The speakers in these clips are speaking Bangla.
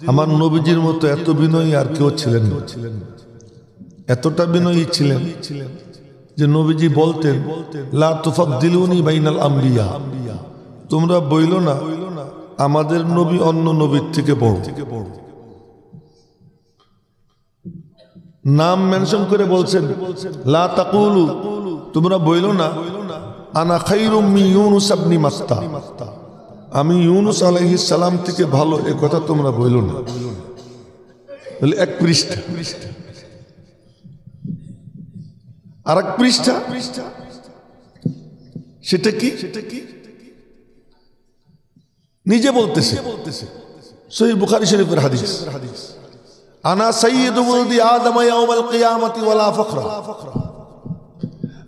আমার নবীজির মতো এত বিনয়ী আর কেউ ছিলেন না। এতটা বিনয়ী ছিলেন যে নবীজি বলতেন, লা তুফাদ্দিলুনি বাইনাল আম্বিয়া, তোমরা বইলো না আমাদের নবী অন্য নবীর থেকে বড়। নাম মেনশন করে বলছেন, লা তাকুলু, তোমরা বইলো না আনা খায়রুম মিন ইউনুস ইবনে মাত্তা, আমি ইউনুস আলাইহিস সালাম থেকে ভালো, এ কথা তোমরা বইলো না। বলে এক পৃষ্ঠা, আর এক পৃষ্ঠা, সেটা কি? নিজে বলতেছে, সহিহ বুখারী শরীফের হাদিস, আনা সাইয়্যিদু ওয়ালদি আদম ইয়াউমাল কিয়ামতি ওয়ালা ফখরা,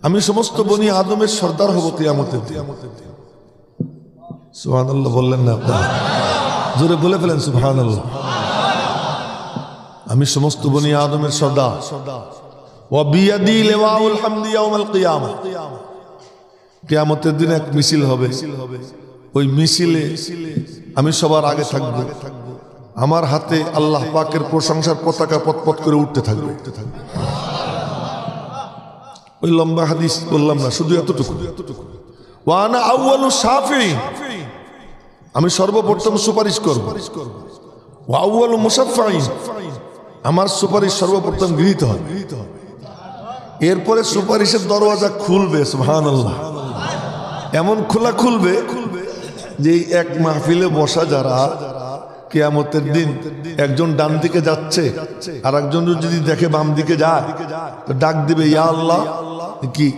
আমি সমস্ত বনি আদমের সর্দার হব কিয়ামতের দিন। সুবহানাল্লাহ বললেন না আপনারা? জোরে বলে ফেলেন সুবহানাল্লাহ। আমি সমস্ত বনি আদমের সর্দার। ওয়া বিয়াদি লিওয়াউল হামদি ইয়াউমাল কিয়ামা, কিয়ামতের দিন এক মিছিল হবে, ওই মিছিলে আমি সবার আগে থাকব, আমার হাতে আল্লাহ পাকের প্রশংসার পতাকা পতপত করে উঠতে থাকবে। ওই লম্বা হাদিস বললাম না, শুধু এতটুকু। ওয়া আনা আউয়ালু শাফিঈ, আমি সর্বপ্রথম সুপারিশ করব। ওয়া আউয়ালু মুশাফফাঈ, আমার সুপারিশ সর্বপ্রথম গৃহীত হবে। এরপরে সুপারিশের দরওয়াজা খুলবে, সুবহানাল্লাহ, এমন খোলা খুলবে যে এক মাহফিলে বসা যারা কিয়ামতের দিন একজন ডান দিকে যাচ্ছে আর একজন যদি দেখে বাম দিকে যায় তো ডাক দিবে, ইয়া আল্লাহ, কি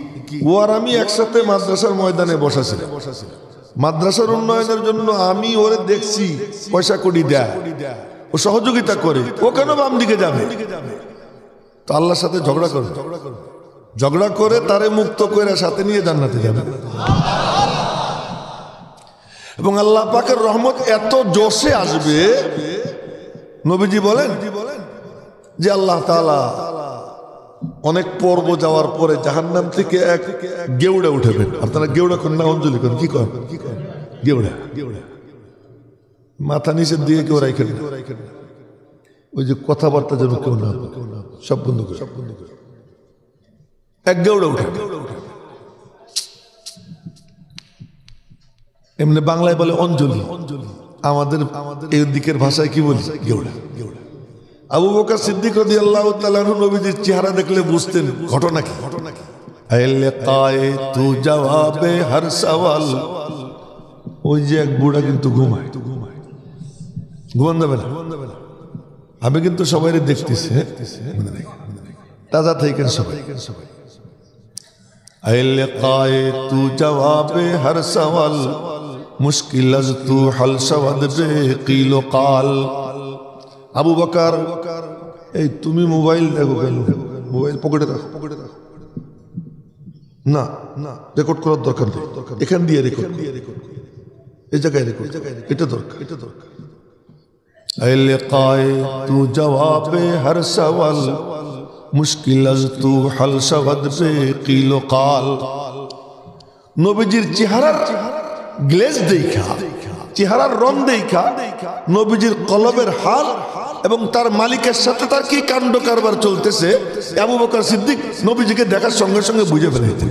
ও আর আমি একসাথে মাদ্রাসার ময়দানে বসাছি, মাদ্রাসার উন্নয়নের জন্য আমি ওরে দেখছি পয়সা কড়ি দেয়, ও সহযোগিতা করে, ও কেন বাম দিকে যাবে? তো আল্লাহর সাথে ঝগড়া করে তারে মুক্ত করে সাথে নিয়ে জান্নাতে যাবে। এবং আল্লাহ পাকের রহমত এত জোশে আসবে, নবীজি বলেন যে আল্লাহ তাআলা অনেক পর্ব যাওয়ার পরে জাহান্নাম থেকে এক গেউড়া উঠাবেন। আপনারা গেউড়া করেন না, অঞ্জলি করেন, কি করেন? গেউড়া, মাথা নিচের দিকে কেউ রাখেন, ওই যে কথাবার্তা যেন কেউ না, সব বন্ধ করে এক গেউড়া উঠে। এমনি বাংলায় বলে অঞ্জলি, আমাদের এই দিকের ভাষায় কি বলি? গেউড়া। আবু বকর সিদ্দিক রাদিয়াল্লাহু তাআলা আনহু নবীজির চেহারা দেখলে বুঝতেন ঘটনা কি। আইলাকায়ে তু জবাবে হর সওয়াল, ওই যে এক বুড়া কিন্তু ঘুমায়, ঘুমান যাবে না। আমি কিন্তু সবাই দেখতেছি, তাজা থাকেন সবাই। আইলাকায়ে তু জবাবে হর সওয়াল, মুশকিল আজ তু হল শওয়াদ বে কিল কাল। আবু বকর, এই তুমি মোবাইল দেখো কেন? মোবাইল পকেটে রাখো, না রেকর্ড করার দরকার নেই, এখান দিয়ে রেকর্ড, এই জায়গায় রেকর্ড, এটা দরকার। আইলাকায়ে তু জবাবে হর সওয়াল, মুশকিল আজ তু হল শওয়াদ বে কিল কাল। নবীজির চেহারার গ্লেজ দেখা, চেহারার রং দেখা, নবীজির কলবের হাল এবং তার মালিকের সাথে তার কি কাণ্ড কারবার চলতেছে, আবু বকর সিদ্দিক নবীজিকে দেখার সঙ্গে সঙ্গে বুঝে ফেলেছে।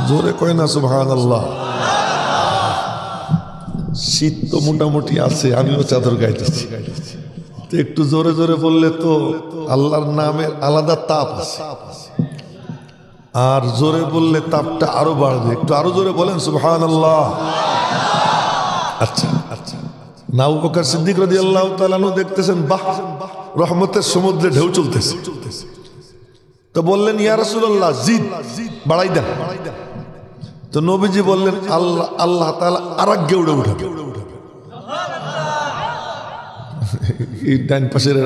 জোরে কয় না সুবহানাল্লাহ। শীত তো মোটামুটি আছে, আমিও চাদর গাইতেছি, তো একটু জোরে জোরে বললে তো আল্লাহর নামের আলাদা তাপ আছে, আর জোরে বললে তাপটা আরো বাড়বে। একটু আরো জোরে বলেন সুবহানাল্লাহ। আচ্ছা, আবু বকর সিদ্দিক রাদিয়াল্লাহু তাআলা আনহু দেখতেছেন, বাহ, রহমতের সমুদ্রে ঢেউ চলতেছে। তো বললেন, ইয়া রাসূলুল্লাহ, জিদ বাড়াই দেন। তো নবীজি বললেন, আল্লাহ তাআলা আরেক গেউড়ে উঠাবে। এই ডান পাশের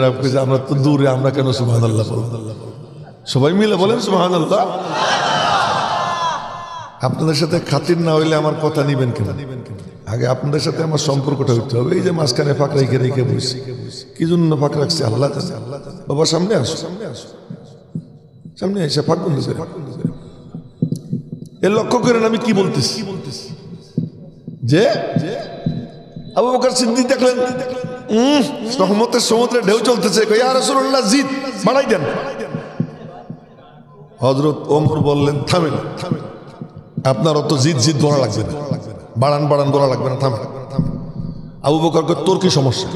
আমরা তো দূরে, আমরা কেন সুবহানাল্লাহ বলবো? সবাই মিলে বলেন সুবহানাল্লাহ। আপনাদের সাথে খাতির না হইলে আমার কথা নিবেন কেন? আগে আপনাদের সাথে আমার সম্পর্কটা হইতে হবে। এই যে মাঝখানে ফাঁক রেখে বসি, কি জন্য ফাঁক রাখছে আল্লাহ জানে। বাবা সামনে আসো, সামনে এসে ফাঁক বন্ধ করে এ লক্ষ্য করেন আমি কি বলতেছি। যে আবু বকর সিদ্দিক দেখলেন রহমতের সমুদ্রে ঢেউ চলতেছে, ইয়া রাসূলুল্লাহ জিদ বাড়াই দেন। হযরত ওমর বললেন থামেন, আপনার অত জিদ জিদ বলা লাগবে না, বাড়ান বাড়ান বলা লাগবে না, থামেন। আবু বকর কয় তোর কি সমস্যা?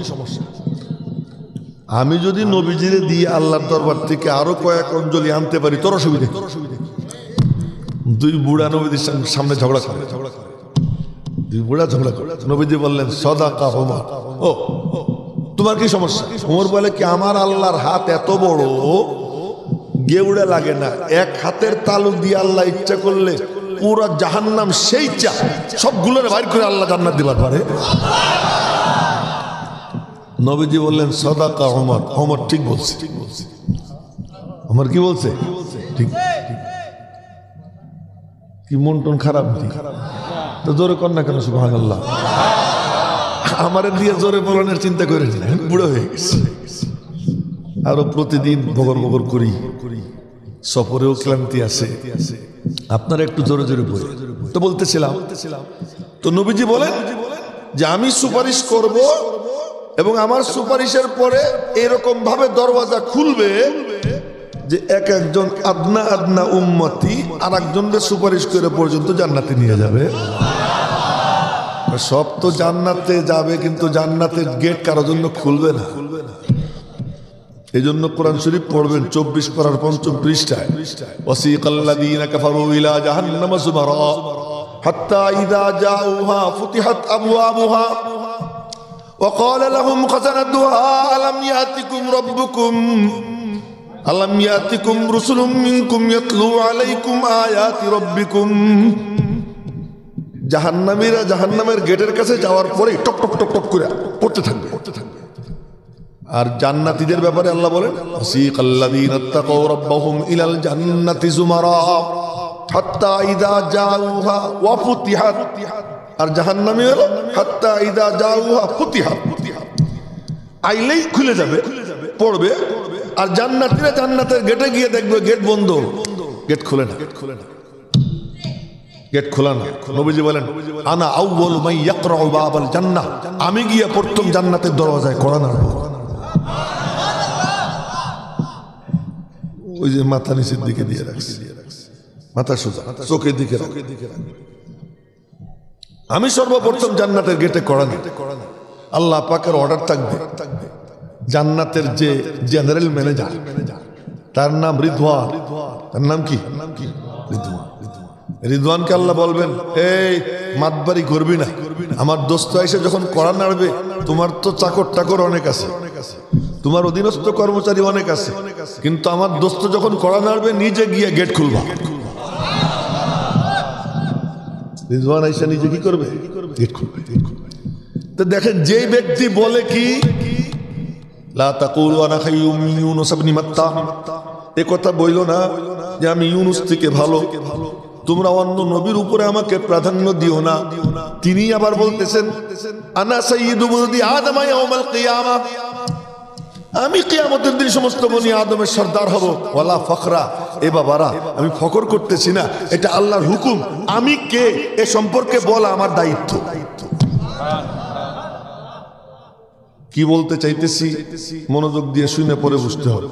আমি যদি নবীজিরে দিয়ে আল্লাহর দরবার থেকে আরো কয়েক অঞ্জলি আনতে পারি তোর অসুবিধা? দুই বুড়া নবীদের সামনে ঝগড়া করে, দুই বুড়া ঝগড়া করে। নবীজি বললেন সাদাকা ওমর, ও তোমার কি সমস্যা? ওমর বলে কি আমার আল্লাহর হাত এত বড় গেউড়ে লাগে না, এক হাতের তালু দিয়ে আল্লাহ ইচ্ছা করলে পুরো জাহান্নাম সেই চা সবগুলোর বাইর করে আল্লাহ জান্নাত দিবার পারে। নবীজি বললেন সাদাকা ওমর, ওমর ঠিক বলছে। ওমর কি বলছে? ঠিক। কি মন টন খারাপ তো জোরে কর না কেন সুবহানাল্লাহ? আমারে দিয়ে জোরে বলানোর চিন্তা করে বুড়ো হয়ে গেছে, আরো প্রতিদিন বগর বগর করি, সফরেও ক্লান্তি আছে, আপনারা একটু জোরে জোরে বলি। তো বলতেছিলাম, তো নবীজি বলেন যে আমি সুপারিশ করব এবং আমার সুপারিশের পরে এরকম ভাবে দরওয়াজা খুলবে যে এক একজন আদনা আদনা উম্মতি আর একজনকে সুপারিশ করে পর্যন্ত জান্নাতে নিয়ে যাবে। সব তো জান্নাতে যাবে, কিন্তু জান্নাতের গেট কারো জন্য খুলবে না। এই জন্য কোরআন শরীফ পড়বেন 24 পারার 5ম পৃষ্ঠায়, ওয়াসিকাল্লাযীনা কাফারু ইলা জাহান্নামা যুমারা হাত্তা ইযা জাউহা ফুতিহাত আবওয়াবুহা ওয়া ক্বালা লাহুম খাযানাতুহা আলাম ইয়াতিকুম রাব্বুকুম আলাম ইয়াতিকুম রুসুলুম মিনকুম ইয়াতলু আলাইকুম আয়াতি রাব্বিকুম। জাহান্নামীরা জাহান্নামের গেটের কাছে যাওয়ার পরে টক টক টক টক করে পড়তে থাকবে। আর জান্নাতীদের ব্যাপারে আল্লাহ বলেন ওয়াসিকাল্লাযীনা তাকাউ রাব্বাহুম ইলাল জান্নাতি যুমারা হাত্তা ইযা জাউহা ওয়া ফুতিহাত। আর জাহান্নামী হলো হাত্তা ইযা জাউহা ফুতিহাত, আইলেই খুলে যাবে, পড়বে। আর জান্নাতীরা জান্নাতের গেটে গিয়ে দেখবে গেট বন্ধ, গেট খুলে না, গেট খোলা না। নবীজি বলেন আনা আউয়ালু মান ইয়াকরাউ বাবাল জান্নাহ, আমি গিয়ে প্রথম জান্নাতের দরওয়াজায় কড়া নাড়ব। ওই যে মাথা নিচের দিকে দিয়ে রাখছি, মাথা সোজা, চোখের দিকে রাখ। আমি সর্বপ্রথম জান্নাতের গেটে কড়া নাড়ব। আল্লাহ পাকের অর্ডার থাকবে, জান্নাতের যে জেনারেল ম্যানেজার তার নাম রিদওয়ান, তার নাম কি? রিদওয়ান। রিদওয়ানকে আল্লাহ বলবেন এই মাতবাড়ি করবি না, আমার দোস্ত এসে যখন কড়া নাড়বে, তোমার তো চাকর টাকর অনেক আছে, তোমার অধীনস্থ কর্মচারী অনেক আছে, কিন্তু আমার দোস্ত যখন কড়া নাড়বে নিজে গিয়ে গেট খুলবা। রিদওয়ান এসে নিজে কি করবে? গেট খুলবে। তো দেখেন যেই ব্যক্তি বলে কি লা তাকুলু আনা খায়রুম মিন ইউনুস ইবনে মাত্তা, এ কথা বইল না যে আমি ইউনুস থেকে ভালো, তোমরা অন্য নবীর উপরে আমাকে প্রাধান্য দিও না। তিনি আবার বলতেছেন আনা সাইয়্যিদু বুলদি আদম ইয়াউমাল কিয়ামা, আমি কিয়ামতের দিন সমস্ত বনি আদমের সর্দার হব। ওয়ালা ফখরা, এ বাবারা আমি ফখর করতেছি না, এটা আল্লাহর হুকুম। আমি কে এ সম্পর্কে বলা আমার দায়িত্ব। কি বলতে চাইতেছি মনোযোগ দিয়ে শুনে পরে বুঝতে হবে।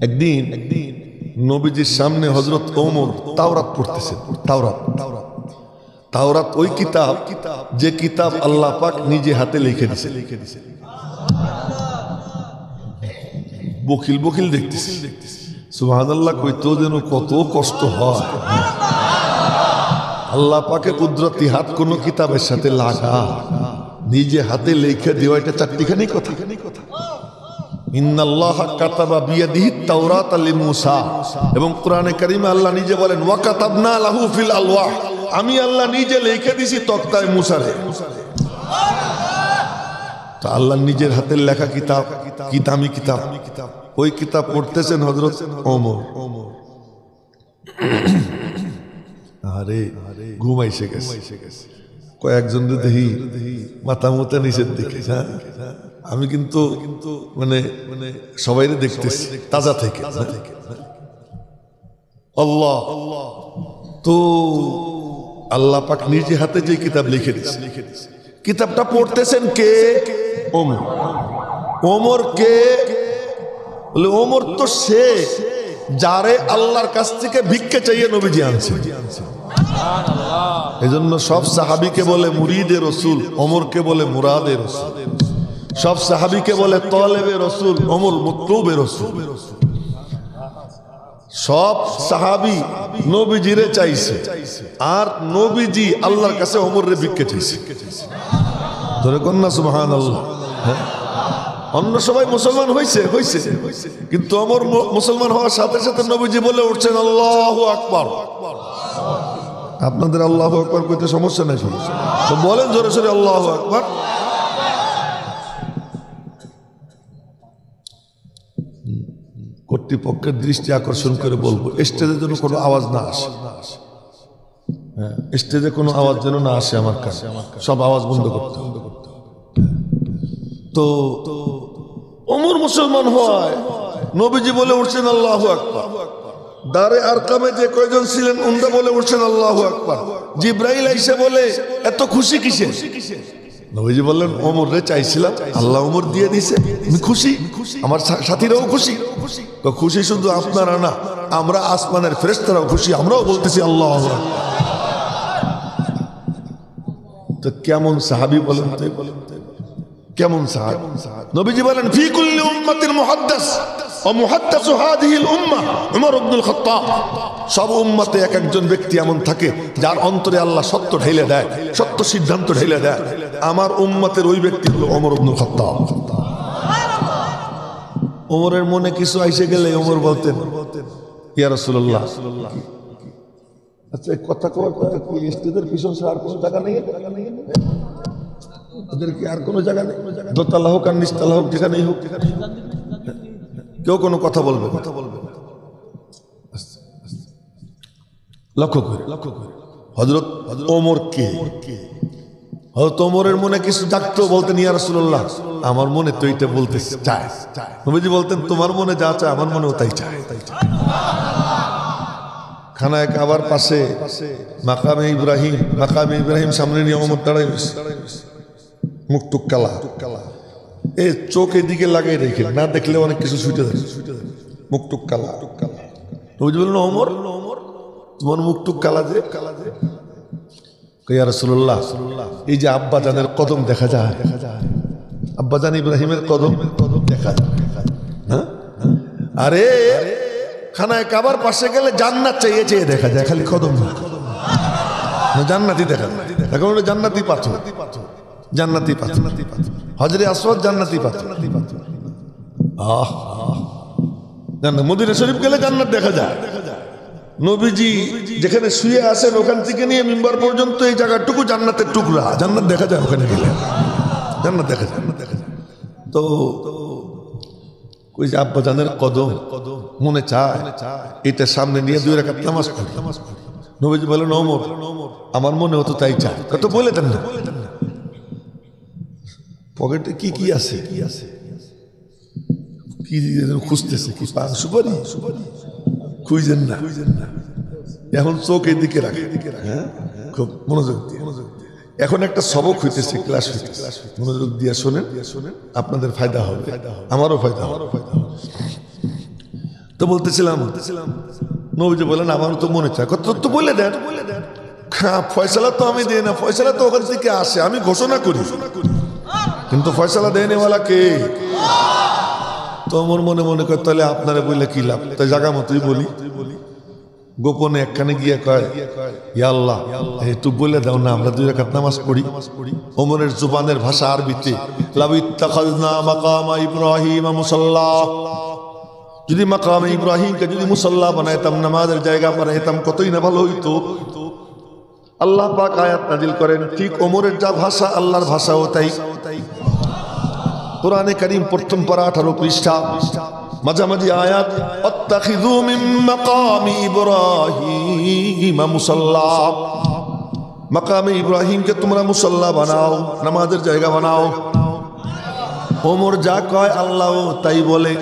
একদিন নবীজির সামনে হযরত ওমর তাওরাত পড়তেছেন। তাওরাত ওই কিতাব যে কিতাব আল্লাহ পাক নিজে হাতে লিখে দিয়েছে। বকিল বকিল দেখতেছি, সুবহানাল্লাহ, কইতো যেন কত কষ্ট হয়। আল্লাহ পাকে কুদরতি হাত কোন কিতাবের সাথে লাগা, নিজে হাতে লিখে দেওয়া, এটা চারটিখানি কথা। ইন্নাল্লাহা কাতাবা বিয়াদিহিত তাওরাতা লিমূসা, এবং কোরআনে কারীমে আল্লাহ নিজে বলেন ওয়া কাতাবনা লাহু ফিল আলওয়াহ, আমি আল্লাহ নিজে লিখে দিছি তক্তায় মুসারে। তো আল্লাহ নিজের হাতের লেখা কিতাব, কি দামি কিতাব, ওই কিতাব পড়তেছেন হযরত ওমর। আরে ঘুম আইসে গেছে, কয়েকজন দেখি মাথা মুতা নিচের দিকে। আমি কিন্তু মানে সবাই দেখতেছি তাজা থেকে। আল্লাহ তো আল্লাহ পাক নিজে হাতে যে কিতাব লিখে দিয়েছে, কিতাবটা পড়তেছেন কে? ওমর। ওমর কে? বলে ওমর তো সে যারে আল্লাহর কাছ থেকে ভিক্ষা চাইয়ে নবীজি আনছে। এজন্য সব সাহাবীকে বলে মুরিদে রসুল, ওমরকে বলে মুরাদে রসুল। সব সাহাবীকে বলে তলেবে রসুল, ওমর মতলুবে রসুল। সব সাহাবী নবীজিরে চাইছে, আর নবীজি আল্লাহর কাছে ওমরের ভিক্ষা চাইছে। ধরে কন্যা সুবহানাল্লাহ। অন্য সবাই মুসলমান হয়েছে, কিন্তু ওমর মুসলমান হওয়ার সাথে সাথে নবীজি বলে উঠছেন আল্লাহু আকবার। আপনাদের আল্লাহু আকবার কইতে সমস্যা নাই, তো বলেন জোরে সোরে আল্লাহু আকবার। কর্তৃপক্ষের দৃষ্টি আকর্ষণ করে বলবো, স্টেজে যেন কোনো আওয়াজ না আসে। স্টেজে কোনো আওয়াজ যেন না আসে আমার কাছে, সব আওয়াজ বন্ধ করতে হবে। তো ওমর মুসলমান হয়, নবীজি বলে উঠছেন আল্লাহু আকবার। দারে আরকামে যে কয়জন ছিলেন উনরা বলে উঠছেন আল্লাহু আকবার। জিব্রাইল আইসা বলে এত খুশি কিসে? নবীজি বললেন ওমর রে চাইছিলাম, আল্লাহ ওমর দিয়ে দিছে, আমি খুশি, আমার সাথীরাও খুশি। খুশি শুধু আপনারা না, আমরা আসমানের ফেরেশতারাও খুশি, আমরাও বলতেছি আল্লাহু আকবার। তো কেমন সাহাবী বলেন তো, কেমন সাহাবী? নবীজি বলেন ফি কুল্লি উম্মাতিন মুহাদ্দাস ওয়া মুহাদ্দাসু হাদিহিল উম্মাহ উমর ইবনুল খাত্তাব। সব উম্মতে এক একজন ব্যক্তি এমন থাকে যার অন্তরে আল্লাহ সত্য ঢেলে দেয়, সত্য সিদ্ধান্ত ঢেলে দেয়। আমার উম্মতের ওই ব্যক্তি হলো ওমর ইবনুল খাত্তাব। ওমরের মনে কিছু আইসে গেলে ওমর বলতেন ইয়া রাসূলুল্লাহ। আচ্ছা কথা কওয়ার কথা কি, স্টেজের পিছনে আর কোনো জায়গা নেই? ওদের কি আর কোনো জায়গা নেই? দোতলা হোক আর নিচতলা হোক, যেখানেই হোক, কেউ কোনো কথা বলবে? লক্ষ্য করে হযরত ওমর কে? হযরত ওমরের মনে কিছু জাগতো, বলতেন ইয়া রাসূলুল্লাহ আমার মনে তো এইটা বলতে চায়। নবীজি বলতেন তোমার মনে যা চায় আমার মনেও তাই চায়। খানায় কাবার পাশে মাকামে ইব্রাহিম সামনে নিয়ে ওমর দাঁড়াই মুখটুক কালা, এই চোখ এদিকে লাগাই রেখে না দেখলে অনেক কিছু ছুটে যায়, মুখটুক কালা। নবীজি বললেন ওমর তোমার মুখটুক কালা যে? ইয়া রাসূলুল্লাহ এই যে আব্বাজানের কদম দেখা যায়, আব্বাজান ইব্রাহিমের কদম দেখা যায়। হ্যাঁ আরে খানায় কাবার পাশে গেলে জান্নাত চাইয়ে চেয়ে দেখা যায়, খালি কদম না, জান্নাতি দেখা যায়। এখন জান্নাতি পাথর, জান্নাতি পাথর, হজরে আসওয়াদ জান্নাতি পাথর। জান্নাত মদিনা শরীফ গেলে জান্নাত দেখা যায়। নবীজি যেখানে শুয়ে আছেন ওখান থেকে নিয়ে মিম্বার পর্যন্ত এই জায়গাটুকু জান্নাতের টুকরা, জান্নাত দেখা যায় ওখানে গেলে, জান্নাত দেখা যায়। তো ওই যে আব্বাজানের কদম মনে চায় এটা সামনে নিয়ে 2 রাকাত নামাজ পড়ি। নবীজি বলেন ওমর আমার মনে হতো তাই চায়। কত বলে দেন না, পকেটে কি আছে, কি খুঁজতেছে, কি পান সুপারি খুঁজেন না, এখন চোখ এদিকে রাখে, খুব মনোযোগ দিয়ে। এখন একটা সবক হইতেছে, ক্লাস হইতেছে, মনোযোগ দিয়ে শোনেন, আপনাদের ফায়দা হবে, আমারও ফায়দা হবে। তো বলতেছিলাম নবীজি বলেন আমার তো মনে চায়। কত তো বলে দেন, ফয়সালা তো আমি দিই না, ফয়সালা তো ওখান থেকে আসে, আমি ঘোষণা করি, কিন্তু ফয়সালা দেনেওয়ালা কে? তো আমার মনে মনে করে তাহলে আপনারা বললে কি লাভ, তাই জায়গা মতোই বলি। গোপনে একখানে গিয়ে কয় ইয়া আল্লাহ একটু বলে দাও না, আমরা 2 রাকাত নামাজ পড়ি। ওমরের জুবানের ভাষা আরবিতে, লাউ ইত্তাখাযনা মাকামা ইব্রাহিম মুসাল্লা, যদি মাকামে ইব্রাহিমকে যদি মুসাল্লা বানাইতাম, নামাজের জায়গা বানাইতাম, কতই না ভালো হইতো। আল্লাহ পাক আয়াত নাজিল করেন, ঠিক ওমরের যা ভাষা আল্লাহর ভাষাও তাই। কোরআনে কারীম প্রথম পারা 18 পৃষ্ঠা, মাঝামাঝি আয়াত, আত্তাখিযু মিন মাকামি ইব্রাহিম মুসাল্লা, মাকামে ইব্রাহিমকে তোমরা মুসাল্লা বানাও, নামাজের জায়গা বানাও। ওমর যা কয় আল্লাহ তাই বলে,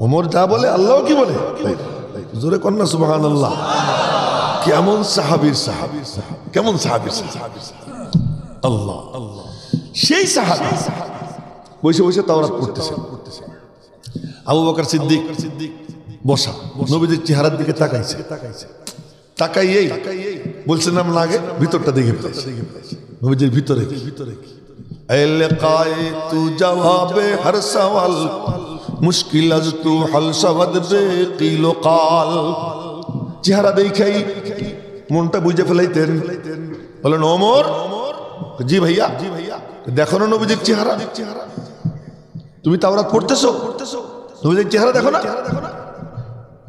ওমর যা বলে আল্লাহ কি বলে? জোরে কন্যা সুবহানাল্লাহ। কেমন সাহাবীর সাহাবী, কেমন সাহাবীর সাহাবী, আল্লাহ। সেই সাহাবী বসে বসে তাওরাত পড়তেছে। আবু বকর সিদ্দিক বসা, নবীজির চেহারার দিকে তাকাইছে, তাকাইয়েই বলছে নাম লাগে ভিতরটা দেখে ফেলেছে, নবীজির ভিতরে তু জবাবে হর সওয়াল মুশকিল আজ তু হল শবদ বে কিলো কাল। চেহারা দেখাই মনটা বুঝে ফেলাইতেন। বলেন ওমর, জি ভাইয়া, দেখো না নবীজির চেহারা, তুমি তাওরাত পড়তেছো, নবীজির চেহারা দেখো না।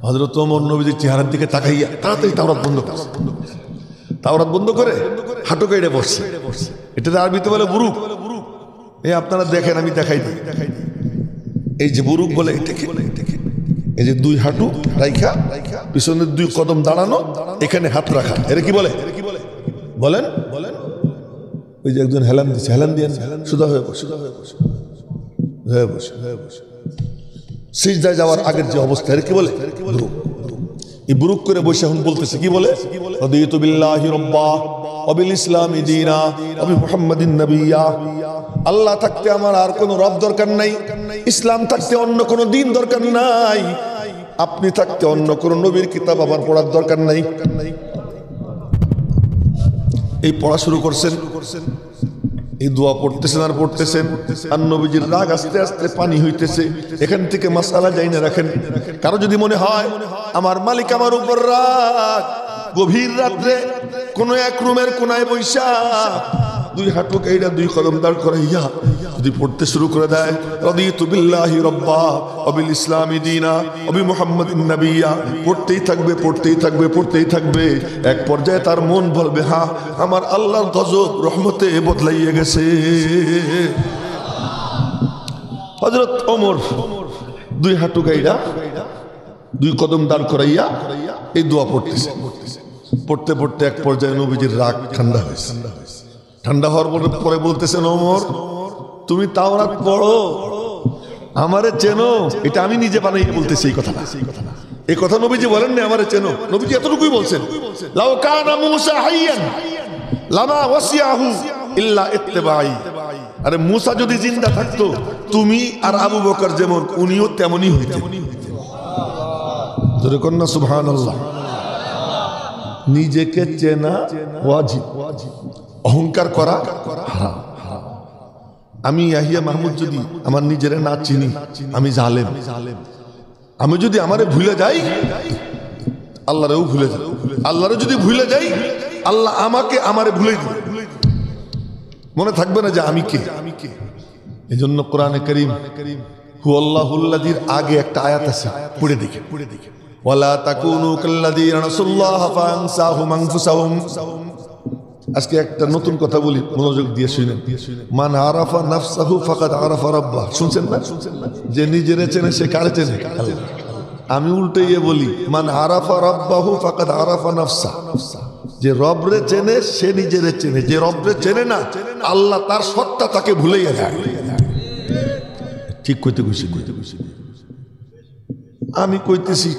হযরত ওমর নবীজির চেহারার দিকে তাকাইয়া তাড়াতাড়ি তাওরাত বন্ধ করছে, তাওরাত বন্ধ করে হাঁটু কেটে বসছে। এটা আরবিতে বলে বুরুক। এই আপনারা দেখেন, আমি দেখাই দিই। এই যে বুরুক বলে এটাকে, এই যে দুই হাঁটু রাইখা পিছনের দুই কদম দাঁড়ানো, এখানে হাত রাখা, এর কি বলে বলেন? ওই যে একজন হেলান দিচ্ছে, হেলান দিয়ে সুদা হয়ে বসে, সিজদায় যাওয়ার আগের যে অবস্থা, এর কি বলে? বুরুক। এই বুরুক করে বসে এখন বলতেছে, কি বলে? রাদিতু বিল্লাহি রাব্বা ওয়া বিল ইসলামি দীনা ওয়া বি মুহাম্মাদিন নাবিয়্যা। আল্লাহ থাকতে আমার আর কোনো রব দরকার নাই, ইসলাম থাকতে অন্য কোনো দিন দরকার নাই, আপনি থাকতে অন্য কোনো নবীর কিতাব আমার পড়ার দরকার নাই। এই পড়া শুরু করছেন, এই দোয়া পড়তেছেন আর পড়তেছেন, আর নবীজির রাগ আস্তে আস্তে পানি হইতেছে। এখান থেকে মাসালা যাই না রাখেন। কারো যদি মনে হয় আমার মালিক আমার উপর রাগ, গভীর রাত্রে কোন এক রুমের কোনায় বৈশা দুই হাঁটু কাইরা দুই কদম দাঁড় করাইয়া যদি পড়তে শুরু করে দেয়, রাদিতু বিল্লাহি রাব্বা ওয়া বিল ইসলামি দীনা ওয়া বি মুহাম্মাদিন নাবিয়্যা, পড়তেই থাকবে, পড়তেই থাকবে, পড়তেই থাকবে। এক পর্যায়ে তার মন বলবে, হ্যাঁ আমার আল্লাহর গজব রহমতে বদলাইয়া গেছে। হযরত ওমর দুই হাঁটু কাইরা দুই কদম দাঁড় করাইয়া এই দোয়া পড়তেছে। পড়তে পড়তে এক পর্যায়ে নবীজির রাগ ঠান্ডা হয়েছে। ঠান্ডা হওয়ার পরে বলতেছেন, ওমর তুমি তাওরাত পড়ো, আমারে চেনো। এটা আমি নিজে বানাই বলতেছি এই কথা, এই কথা নবীজি বলেন না আমারে চেনো। নবীজি এতটুকুই বলছেন, লাউ কানা মূসা হাইয়ান লামা ওয়াসিয়াহু ইল্লা ইত্তিবাই। আরে মূসা যদি জিন্দা থাকতো, তুমি আর আবু বকর যেমন, উনিও তেমনই হইতেন। জোরে কর না সুবহানাল্লাহ। নিজেকে চেনা ওয়াজিব, অহংকার করা হারাম। আমি ইয়াহিয়া মাহমুদ যদি আমার নিজেরে না চিনি, আমি জালেম। আমি যদি আমারে ভুলে যাই, আল্লাহরেও ভুলে যাই। আল্লাহরে যদি ভুলে যাই, আল্লাহ আমারে ভুলে দিবে। মনে থাকবে না যে আমি কে। এই জন্য কোরআনে কারীম হুয়াল্লাহুল্লাযীর আগে একটা আয়াত আছে, পড়ে দেখে, ওয়ালা তাকুনু কাল্লাযীনা নাসুল্লাহা ফাআনসাহুম আনফুসাহুম। আজকে একটা নতুন কথা বলি, মনোযোগ দিয়ে শুনেন। মান আরাফা নাফসাহু ফাকাদ আরাফা রাব্বাহ। শুনছেন না? যে নিজেরে চেনে সে কারে চেনে? আল্লাহ। আমি উল্টাইয়ে বলি, মান আরাফা রাব্বাহু ফাকাদ আরাফা নাফসা। যে রবরে চেনে সে নিজেরে চেনে, যে রবরে চেনে না, আল্লাহ তার সত্তা তাকে ভুলাইয়া যায়। ঠিক কইতে কইছি। আমি কইতেছি,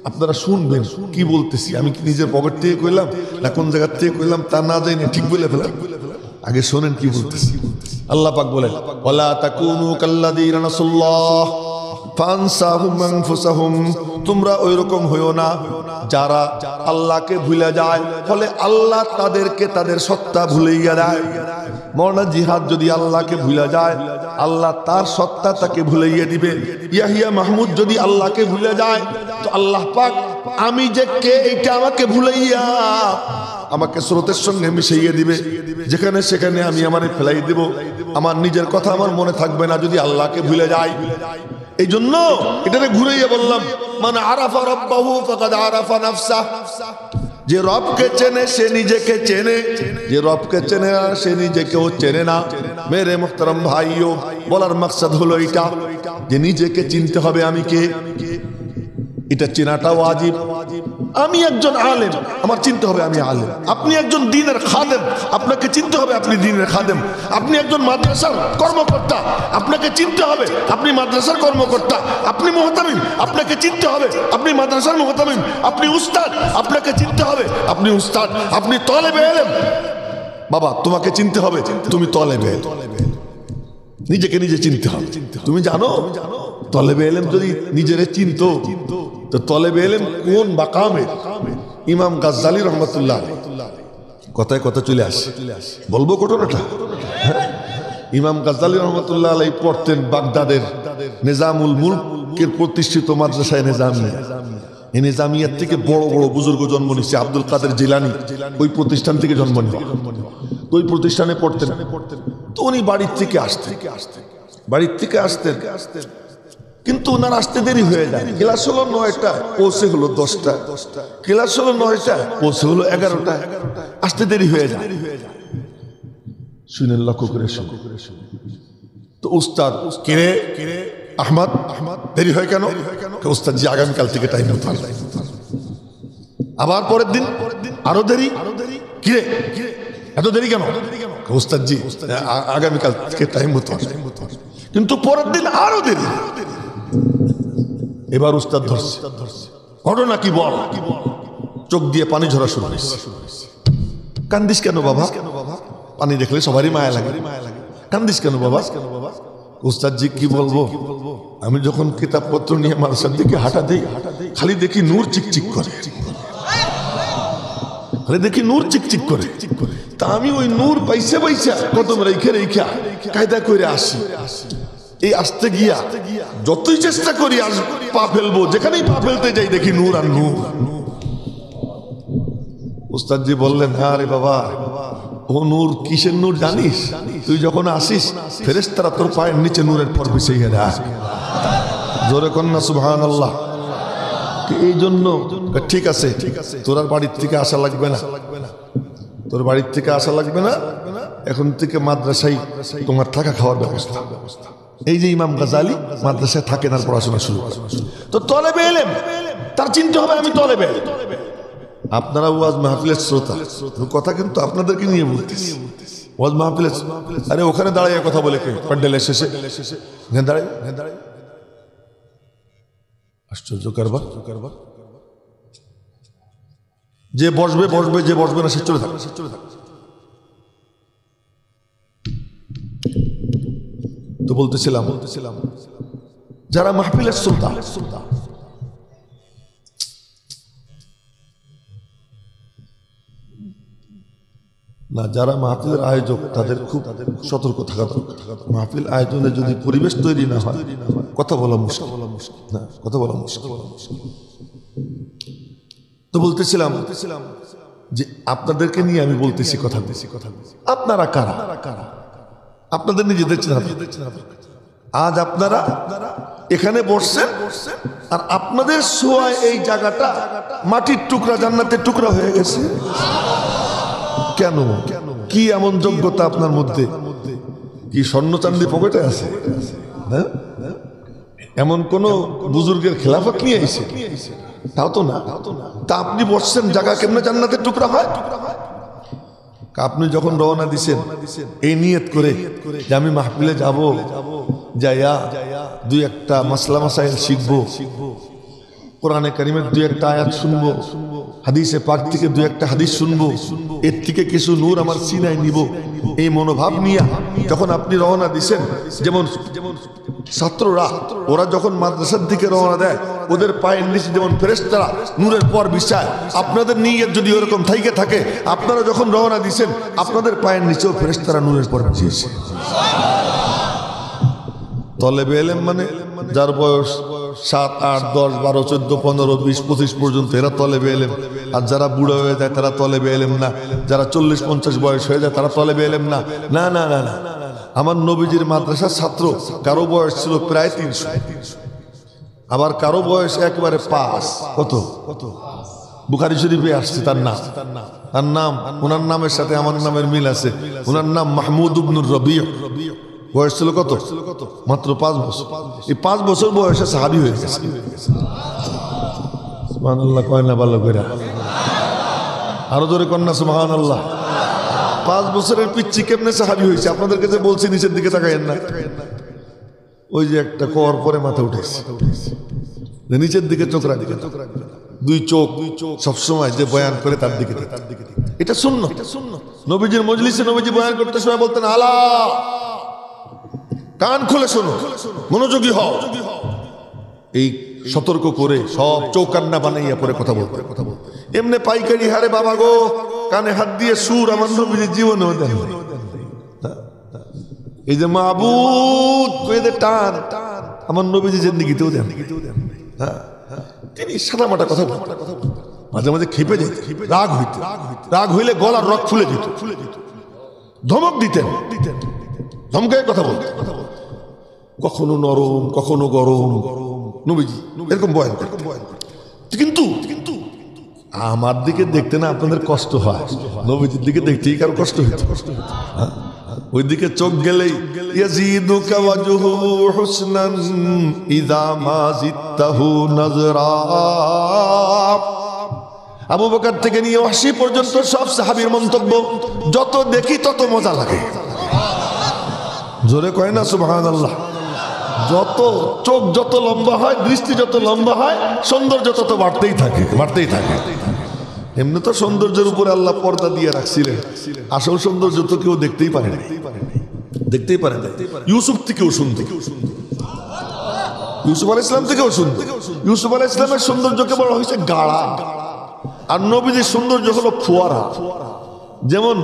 আপনারা শুনবেন কি বলতেছি। আমি কি নিজের পকেট থেকে কইলাম না কোন জায়গা থেকে কইলাম তা না যাই না, ঠিক বলে ফেলাম। আগে শোনেন কি বলতেছি। আল্লাহ পাক বলেন, ওয়ালা তাকুনু কাল্লাযীনা নাসুল্লাহ ফাআনসাহুম আনফুসাহুম। তোমরা ওই রকম হইও না যারা আল্লাহকে ভুলে যায়, ফলে আল্লাহ তাদেরকে তাদের সত্তা ভুলাইয়া দেয়। মওলানা জিহাদ যদি আল্লাহকে ভুলে যায়, আল্লাহ তার সত্তা তাকে ভুলাইয়া দিবে। ইয়াহিয়া মাহমুদ যদি আল্লাহকে ভুলে যায়, তো আল্লাহ পাক আমি যে কে এটা আমাকে ভুলাইয়া আমাকে স্রোতের সঙ্গে মিশাইয়া দিবে। যেখানে সেখানে আমি আমারে ফেলাই দেব। আমার নিজের কথা আমার মনে থাকবে না যদি আল্লাহকে ভুলে যায়। এই জন্য এটাকে ঘুরাইয়া বললাম, মান আরাফা রাব্বাহু ফাকাদ আরাফা নাফসাহ। যে রবকে চেনে সে নিজেকে চেনে, যে রবকে চেনে না সে নিজেকেও চেনে না। মেরে মুহতারাম ভাইও, বলার মাকসাদ হলো এটা যে নিজেকে চিনতে হবে আমি কে। এটা চেনাটা ওয়াজিব। আমি একজন আলেম, আমার চিনতে হবে আমি আলেম। আপনি একজন দ্বীনের খাদেম, আপনাকে চিনতে হবে আপনি দ্বীনের খাদেম। আপনি একজন মাদ্রাসার কর্মকর্তা, আপনাকে চিনতে হবে আপনি মাদ্রাসার কর্মকর্তা। আপনি মুহতামিম, আপনাকে চিনতে হবে আপনি মাদ্রাসার মুহতামিম। আপনি উস্তাদ, আপনাকে চিনতে হবে আপনি উস্তাদ। আপনি তালেবে ইলম, বাবা তোমাকে চিনতে হবে, তুমি তলেবে ইলম, নিজেকে নিজে চিনতে হবে। তুমি জানো তলেবে ইলম যদি নিজেরে চিনতো তো তলেবে ইলম কোন মাকামের? ইমাম গাজ্জালী রহমাতুল্লাহ আলাইহি কথায় কথা চলে আসে, বলবো ঘটনাটা। ইমাম গাজ্জালী রহমাতুল্লাহ আলাইহি পড়তেন বাগদাদের নিজামুল মুলকের প্রতিষ্ঠিত মাদ্রাসায় নিজামিয়া। এই নিজামিয়ার থেকে বড় বড় বুজুর্গ জন্ম নিচ্ছে। আব্দুল কাদের জিলানী ওই প্রতিষ্ঠান থেকে জন্ম নেওয়া, তো ওই প্রতিষ্ঠানে পড়তেন। তো উনি বাড়ির থেকে আসতেন, কিন্তু ওনার আসতে দেরি হয়ে যায়। ক্লাস হলো 9টা, পৌঁছে হলো 10টা, ক্লাস হলো 9টা, পৌঁছে হলো 11টা, আসতে দেরি হয়ে যায়। শুনেন, লক্ষ্য করে শুনুন। তো উস্তাদ, কিরে আহমদ, দেরি হয় কেন? উস্তাদ জি আগামীকাল থেকে টাইম মতো। আবার পরের দিন আরো দেরি, কিরে এত দেরি কেন? উস্তাদ জি আগামীকাল থেকে টাইম মতো। কিন্তু পরের দিন আরো দেরি। এবার উস্তাদ ধরছে, ঘটনা কি বল? চোখ দিয়ে পানি ঝরা শুরু হয়েছে। কান্দিস কেন বাবা? পানি দেখলে সবারই মায়া লাগে। কান্দিস কেন বাবা? উস্তাদ জি কি বলবো, আমি যখন কিতাবপত্র নিয়ে মাদ্রাসার দিকে হাঁটা দেই, খালি দেখি নূর চিকচিক করে, তা আমি ওই নূর পাইছে কদম রেখা কায়দা করে আসি। এই আসতে গিয়া যতই চেষ্টা করি আজ পা ফেলবো, যেখানেই পা ফেলতে যাই দেখি নূর আর নূর। উস্তাদ জি বললেন, হ্যাঁ রে বাবা, ও নূর কিসের নূর জানিস? তুই যখন আসিস ফেরেশতারা তোর পায়ের নিচে নূরের পর বিছিয়ে দেয়। জোরে কন্যা সুবহানাল্লাহ। এই জন্য ঠিক আছে, তোর আর বাড়ির থেকে আসা লাগবে না, তোর বাড়ির থেকে আসা লাগবে না, এখন থেকে মাদ্রাসায় তোমার থাকা খাওয়ার ব্যবস্থা। এই যে ইমাম গাজ্জালী মাদ্রাসায় থাকেন আর পড়াশোনা শুরু করেন। তো তলেবে ইলম তার চিন্তা হবে আমি তলেবে। আপনারা ওয়াজ মাহফিলের শ্রোতা, কথা কিন্তু আপনাদেরকে নিয়ে বলতেছি। ওয়াজ মাহফিলের, আরে ওখানে দাঁড়াইয়া কথা বলে কে? প্যান্ডেলের শেষে দাঁড়াই, আশ্চর্য কারবার। যে বসবে, যে বসবে না সে চলে থাকবে। তো বলতেছিলাম যারা মাহফিলের শ্রোতা, না যারা মাহফিলের আয়োজক তাদের খুব সতর্ক থাকা দরকার। মাহফিল আয়োজনে যদি পরিবেশ তৈরি না হয়, কথা বলা মুশকিল, কথা বলা মুশকিল। তো বলতেছিলাম যে আপনাদেরকে নিয়ে আমি বলতেছি কথা, আপনারা কারা? আপনাদের নিজেদের চেনা। আজ আপনারা এখানে বসছেন আর আপনাদের ছোঁয়ায় এই জায়গাটা মাটির টুকরা জান্নাতের টুকরা হয়ে গেছে। কেন? কি এমন যোগ্যতা আপনার মধ্যে? কি স্বর্ণ চান্দি পকেটে আছে? হ্যাঁ, এমন কোন বুজুর্গের খেলাফত নিয়ে এসে? তাও তো না। তা আপনি বসছেন, জায়গা কেমনে জান্নাতের টুকরা হয়? আপনি যখন রওনা দিছেন এই নিয়ত করে যে আমি মাহফিলে যাব, যাইয়া দুই একটা মাসলা মাসাইল শিখবো, কোরআনে কারিমের দুই একটা আয়াত শুনবো, হাদিসে পাক থেকে দুই একটা হাদিস শুনবো, এর থেকে কিছু নূর আমার সিনায় নিব, এই মনোভাব নিয়ে যখন আপনি রওনা দিছেন, যেমন ছাত্ররা ওরা যখন মাদ্রাসার দিকে রওনা দেয় ওদের পায়ের নিচে যেমন ফেরেশতারা নূরের পর বিছায়, আপনাদের নিয়ত যদি ওরকম থাইকে থাকে, আপনারা যখন রওনা দিছেন আপনাদের পায়ের নিচেও ফেরেশতারা নূরের পর বিছিয়েছে। তলেবে ইলম মানে যার বয়স 7, 8, 10, 12, 14, 15, 20, 25 পর্যন্ত এরা তলেবে ইলম। আর যারা বুড়ো হয়ে যায় তারা তলেবে ইলম না। যারা 40-50 বয়স হয়ে যায় তারা তলেবে ইলম না। না না না না, আমার নবীজির মাদ্রাসার ছাত্র কারো বয়স ছিল প্রায় 300, আবার কারো বয়স একবারে 5। কত? বুখারী শরীফে আসছে তার নাম, ওনার নামের সাথে আমার নামের মিল আছে। ওনার নাম মাহমুদ ইবনুর রবি'। বয়স ছিল কত? মাত্র 5 বছর। এই 5 বছর বয়সে সাহাবী হয়ে গেছে। সুবহানাল্লাহ কয় না ভালো করে? আরো জোরে কন্যা সুবহানাল্লাহ। 5 বছরের পিচ্চি কেমনে সাহাবী হয়েছে? আপনাদের কাছে বলছি নিচের দিকে তাকায়েন না। ওই যে একটা কর পরে মাথা উঠেছে, নিচের দিকে চোখ রাখবেন, দুই চোখ সবসময় যে বয়ান করে তার দিকে। এটা সুন্নাত। নবীজির মজলিসে নবীজি বয়ান করতে সময় বলতেন, আলা কান খুলে শোনো, মনোযোগী হও। এই সতর্ক করে সব চৌকান্না বানাইয়া পরে কথা বলতে। এমনি পাইকারি হারে বাবা গো, কানে হাত দিয়ে সুর আমার নবীজির জীবনেও দেন। এই যে মাবুদ কইদের টান আমার নবীজি জিন্দেগিতেও দেন। তিনি সাদামাটা কথা বলতেন, মাঝে মাঝে খেপে যেত, রাগ হইত, রাগ হইলে গলার রগ ফুলে দিত, ধমক দিতেন, ধমকায় কথা বলতেন, কখনো নরম কখনো গরম নবীজি এরকম বয়ান করতেন। কিন্তু আমার দিকে দেখতে না আপনাদের কষ্ট হয়, নবীজির দিকে দেখতেই কারো কষ্ট হইতো। ওই দিকে চোখ গেলেই ইয়াজিদুকা ওয়াজহু হুসনান ইযা মা জিত্তাহু নজরা। আবু বকর থেকে নিয়ে ওয়াহশী পর্যন্ত সব সাহাবীর মন্তব্য, যত দেখি তত মজা লাগে। জোরে কয় না সুবহানাল্লাহ। যত চোখ যত লম্বা হয়, দৃষ্টি যত লম্বা হয়, সৌন্দর্য তত বাড়তেই থাকে, বাড়তেই থাকে। এমনি তো সৌন্দর্যের উপরে আল্লাহ পর্দা দিয়ে রাখছিলেন, আসল সৌন্দর্য তো কেউ দেখতেই পারে না, দেখতেই পারে না। ইউসুফ থেকেও সুন্দর, ইউসুফ আলাইহিস সালাম থেকেও সুন্দর। ইউসুফ আলাইহিস সালামের সৌন্দর্যকে বলা হয়েছে গাড়া, আর নবীজির সৌন্দর্য হলো ফোয়ারা। যেমন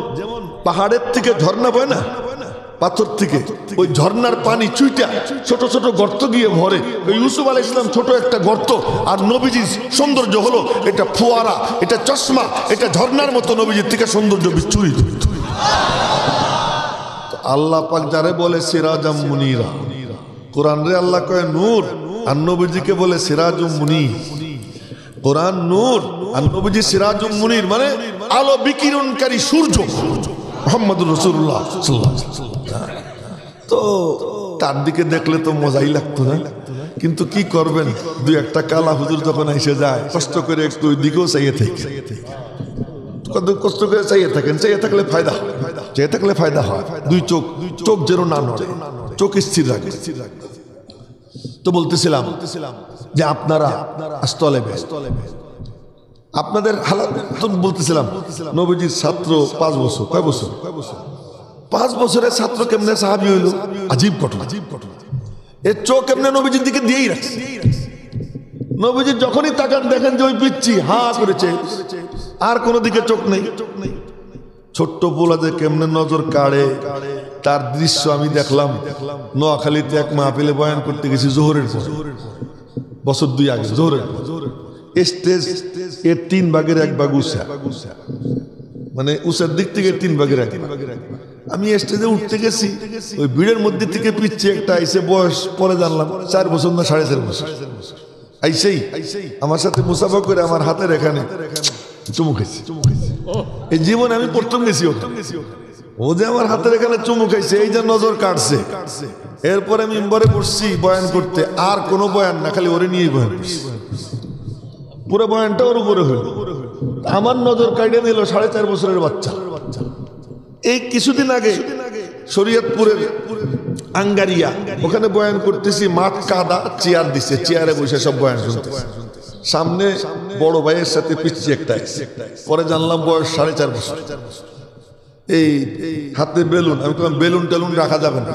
পাহাড়ের থেকে ঝর্ণা বয় না, পাথর থেকে, ওই ঝর্ণার পানি চুইটা ছোট ছোট গর্ত গিয়ে ভরে। ওই ইউসুফ আলাইহিস সালাম ছোট একটা গর্ত, আর নবীজির সৌন্দর্য হলো এটা ফোয়ারা, এটা চশমা, এটা ঝর্ণার মতো নবীজির থেকে সৌন্দর্য বিচ্ছুরিত। আল্লাহ পাক যারে বলে সিরাজাম মুনীরা, কোরআন রে আল্লাহ কয় নূর, আর নবীজিকে বলে সিরাজুম মুনীর। কোরআন নূর আর নবীজি সিরাজুম মুনীর, মানে আলো বিকিরণকারী সূর্য মুহাম্মদুর রাসূলুল্লাহ সাল্লাল্লাহু আলাইহি ওয়াসাল্লাম। তো তার দিকে দেখলে তো মজাই লাগতো না, কিন্তু কি করবেন, দুই একটা কালা হুজুর যখন এসে যায়, কষ্ট করে একটু ওই দিকেও চাইয়ে থাকে, কষ্ট করে চাইয়ে থাকেন, চাইয়ে থাকলে ফায়দা হয়, চাইয়ে থাকলে ফায়দা হয়। দুই চোখ, চোখ যেন না নড়ে, চোখ স্থির রাখে। তো বলতেছিলাম যে আপনারা স্থলে আপনাদের হালাত বলতেছিলাম, নবীজির ছাত্র 5 বছর, কয় বছর? 5 বছরের ছাত্র কেমনে সাহাবী হইল, আজীব ঘটনা। এর চোখ কেমনে নবীজির দিকে দিয়েই রাখছে। নবীজি যখনই তাকান দেখেন যে ওই পিচ্ছি হা করেছে, আর কোনো দিকে চোখ নেই। ছোট্ট পোলা যে কেমনে নজর কাড়ে, তার দৃশ্য আমি দেখলাম নোয়াখালীতে এক মাহফিলে বয়ান করতে গেছি জোহরের পর, বছর 2 আগে। জোহরের স্টেজ এর 3 ভাগের 1 ভাগ উঁচা, মানে উঁচার দিক থেকে 3 ভাগের 1 ভাগ। আমি স্টেজে উঠতে গেছি, ওই ভিড়ের মধ্যে থেকে পিচ্ছি একটা আইসে, বয়স পরে জানলাম 4 বছর না 4.5 বছর। আইসেই আমার সাথে মুসাফা করে আমার হাতের এখানে চুমু খাইছে। এই জীবনে আমি প্রথম গেছি, ও যে আমার হাতের এখানে চুমু খাইছে, এই যে নজর কাটছে। এরপরে আমি মিম্বরে বসছি বয়ান করতে, আর কোনো বয়ান না, খালি ওরে নিয়েই বয়ান করছি। পুরো বয়ানটা ওর উপরে হইল, আমার নজর কাটে নিল 4.5 বছরের বাচ্চা। এই কিছুদিন আগে শরীয়তপুরের আঙ্গারিয়া, ওখানে বয়ান করতেছি, মাঠ কাদা, চেয়ার দিছে, চেয়ারে বসে সব বয়ান শুনতেছে। সামনে বড় ভাইয়ের সাথে পিচ্ছি একটা, পরে জানলাম বয়স 4.5 বছর। এই হাতে বেলুন, আমি বললাম বেলুন টেলুন রাখা যাবে না।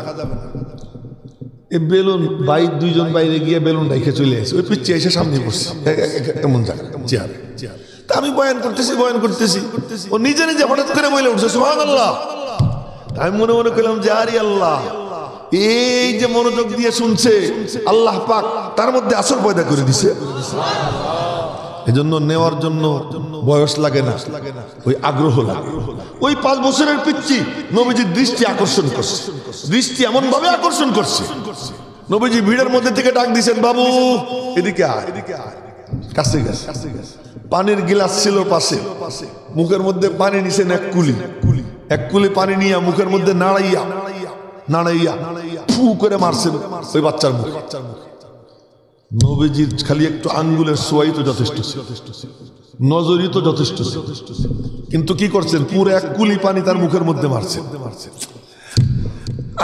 এই বেলুন ভাই 2 জন বাইরে গিয়ে বেলুন রেখে চলে আসে, ওই পিচ্ছি এসে সামনে বসছে এমন জায়গা চেয়ারে। তা আমি বয়ান করতেছি, ও নিজে নিজে হঠাৎ করে বলে উঠছে সুবহানাল্লাহ। আমি মনে মনে করলাম যে আরে আল্লাহ, এই যে মনোযোগ দিয়ে শুনছে, আল্লাহ পাক তার মধ্যে আসর পয়দা করে দিছে। এজন্য নেওয়ার জন্য বয়স লাগে না, ওই আগ্রহ লাগে। ওই 5 বছরের পিচ্চি নবীজির দৃষ্টি আকর্ষণ করছে, দৃষ্টি এমন ভাবে আকর্ষণ করছে, নবীজি ভিড়ের মধ্যে থেকে ডাক দিয়েছেন, বাবু এদিকে আয়। কাছে গেছে, পানির গিলাস ছিল পাশে, মুখের মধ্যে পানি নিছেন এক কুলি পানি নিয়ে মুখের মধ্যে নাড়াইয়া ফু করে মারছেন ওই বাচ্চার মুখে। নবীজির খালি একটু আঙ্গুলের সোয়াই তো যথেষ্ট, নজরই তো যথেষ্ট, কিন্তু কি করছেন, পুরো 1 কুলি পানি তার মুখের মধ্যে মারছেন।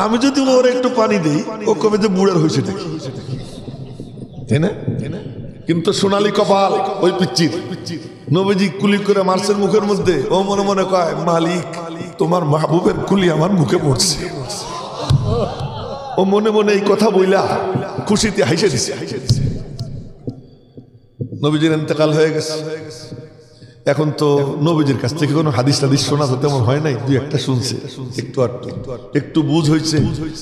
আমি যদি ওর একটু পানি দেই, ও কবে যে বুড়ার হয়েছে দেখি, তাই না? কিন্তু সোনালী কপাল ওই পিচ্চির, নবীজি কুলি করে মারছেন মুখের মধ্যে। ও মনে মনে কয় মালিক তোমার মাহবুবের কুলি আমার মুখে পড়ছে। ও মনে মনে এই কথা বইলা খুশিতে হাসে দিছে। নবীজির ইন্তেকাল হয়ে গেছে। এখন তো নবীজির কাছ থেকে কোনো হাদিস টাদিস শোনা তো তেমন হয় নাই, দুই একটা শুনছে, একটু বুঝ হয়েছে।